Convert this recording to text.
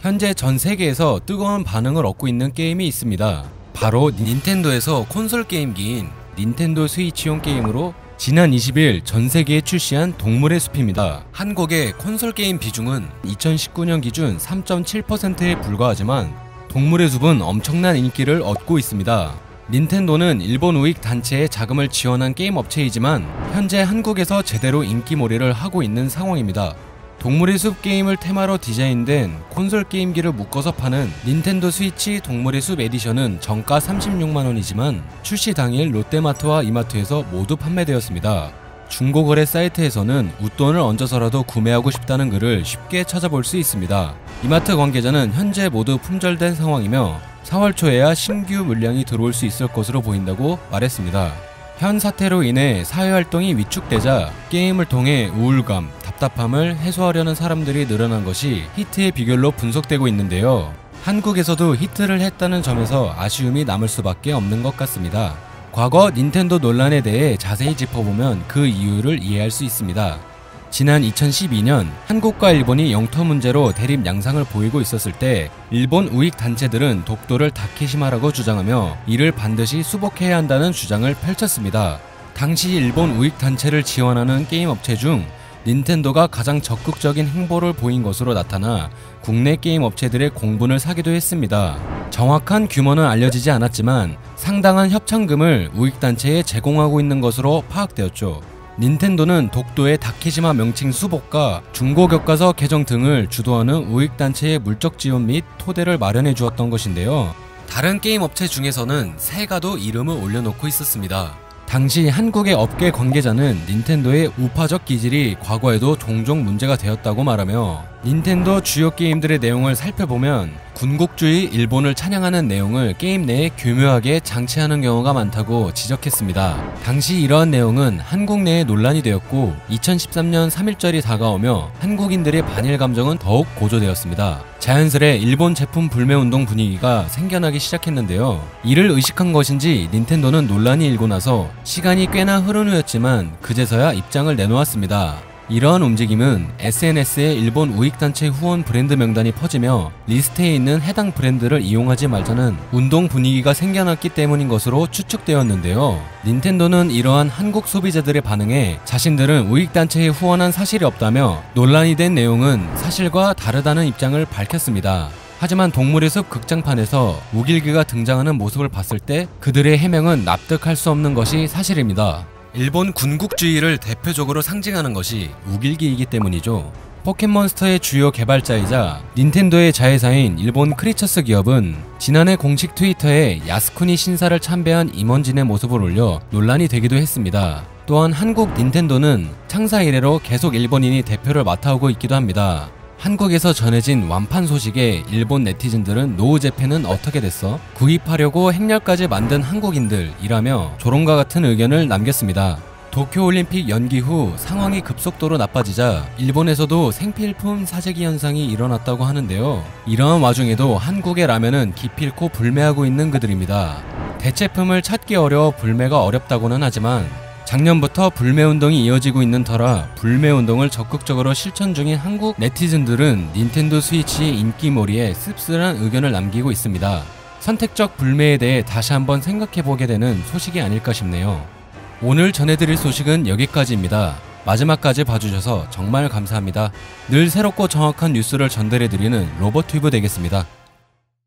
현재 전 세계에서 뜨거운 반응을 얻고 있는 게임이 있습니다. 바로 닌텐도에서 콘솔 게임기인 닌텐도 스위치용 게임으로 지난 20일 전 세계에 출시한 동물의 숲입니다. 한국의 콘솔 게임 비중은 2019년 기준 3.7%에 불과하지만 동물의 숲은 엄청난 인기를 얻고 있습니다. 닌텐도는 일본 우익 단체에 자금을 지원한 게임 업체이지만 현재 한국에서 제대로 인기몰이를 하고 있는 상황입니다. 동물의 숲 게임을 테마로 디자인된 콘솔 게임기를 묶어서 파는 닌텐도 스위치 동물의 숲 에디션은 정가 36만원이지만 출시 당일 롯데마트와 이마트에서 모두 판매되었습니다. 중고거래 사이트에서는 웃돈을 얹어서라도 구매하고 싶다는 글을 쉽게 찾아볼 수 있습니다. 이마트 관계자는 현재 모두 품절된 상황이며 4월 초에야 신규 물량이 들어올 수 있을 것으로 보인다고 말했습니다. 현 사태로 인해 사회활동이 위축되자 게임을 통해 우울감, 답답함을 해소하려는 사람들이 늘어난 것이 히트의 비결로 분석되고 있는데요. 한국에서도 히트를 했다는 점에서 아쉬움이 남을 수밖에 없는 것 같습니다. 과거 닌텐도 논란에 대해 자세히 짚어보면 그 이유를 이해할 수 있습니다. 지난 2012년 한국과 일본이 영토 문제로 대립 양상을 보이고 있었을 때 일본 우익 단체들은 독도를 다케시마라고 주장하며 이를 반드시 수복해야 한다는 주장을 펼쳤습니다. 당시 일본 우익 단체를 지원하는 게임 업체 중 닌텐도가 가장 적극적인 행보를 보인 것으로 나타나 국내 게임 업체들의 공분을 사기도 했습니다. 정확한 규모는 알려지지 않았지만 상당한 협찬금을 우익 단체에 제공하고 있는 것으로 파악되었죠. 닌텐도는 독도의 다케시마 명칭 수복과 중고교과서 개정 등을 주도하는 우익단체의 물적 지원 및 토대를 마련해 주었던 것인데요. 다른 게임 업체 중에서는 세가도 이름을 올려놓고 있었습니다. 당시 한국의 업계 관계자는 닌텐도의 우파적 기질이 과거에도 종종 문제가 되었다고 말하며 닌텐도 주요 게임들의 내용을 살펴보면 군국주의 일본을 찬양하는 내용을 게임 내에 교묘하게 장치하는 경우가 많다고 지적했습니다. 당시 이러한 내용은 한국 내에 논란이 되었고 2013년 3.1절이 다가오며 한국인들의 반일 감정은 더욱 고조되었습니다. 자연스레 일본 제품 불매운동 분위기가 생겨나기 시작했는데요. 이를 의식한 것인지 닌텐도는 논란이 일고 나서 시간이 꽤나 흐른 후였지만 그제서야 입장을 내놓았습니다. 이러한 움직임은 SNS에 일본 우익단체 후원 브랜드 명단이 퍼지며 리스트에 있는 해당 브랜드를 이용하지 말자는 운동 분위기가 생겨났기 때문인 것으로 추측되었는데요. 닌텐도는 이러한 한국 소비자들의 반응에 자신들은 우익단체에 후원한 사실이 없다며 논란이 된 내용은 사실과 다르다는 입장을 밝혔습니다. 하지만 동물의 숲 극장판에서 우길기가 등장하는 모습을 봤을 때 그들의 해명은 납득할 수 없는 것이 사실입니다. 일본 군국주의를 대표적으로 상징하는 것이 우길기이기 때문이죠. 포켓몬스터의 주요 개발자이자 닌텐도의 자회사인 일본 크리처스 기업은 지난해 공식 트위터에 야스쿠니 신사를 참배한 임원진의 모습을 올려 논란이 되기도 했습니다. 또한 한국 닌텐도는 창사 이래로 계속 일본인이 대표를 맡아오고 있기도 합니다. 한국에서 전해진 완판 소식에 일본 네티즌들은 노후 재팬은 어떻게 됐어? 구입하려고 행렬까지 만든 한국인들이라며 조롱과 같은 의견을 남겼습니다. 도쿄올림픽 연기 후 상황이 급속도로 나빠지자 일본에서도 생필품 사재기 현상이 일어났다고 하는데요. 이러한 와중에도 한국의 라면은 기필코 불매하고 있는 그들입니다. 대체품을 찾기 어려워 불매가 어렵다고는 하지만 작년부터 불매운동이 이어지고 있는 터라 불매운동을 적극적으로 실천 중인 한국 네티즌들은 닌텐도 스위치의 인기몰이에 씁쓸한 의견을 남기고 있습니다. 선택적 불매에 대해 다시 한번 생각해보게 되는 소식이 아닐까 싶네요. 오늘 전해드릴 소식은 여기까지입니다. 마지막까지 봐주셔서 정말 감사합니다. 늘 새롭고 정확한 뉴스를 전달해드리는 로버튜브 되겠습니다.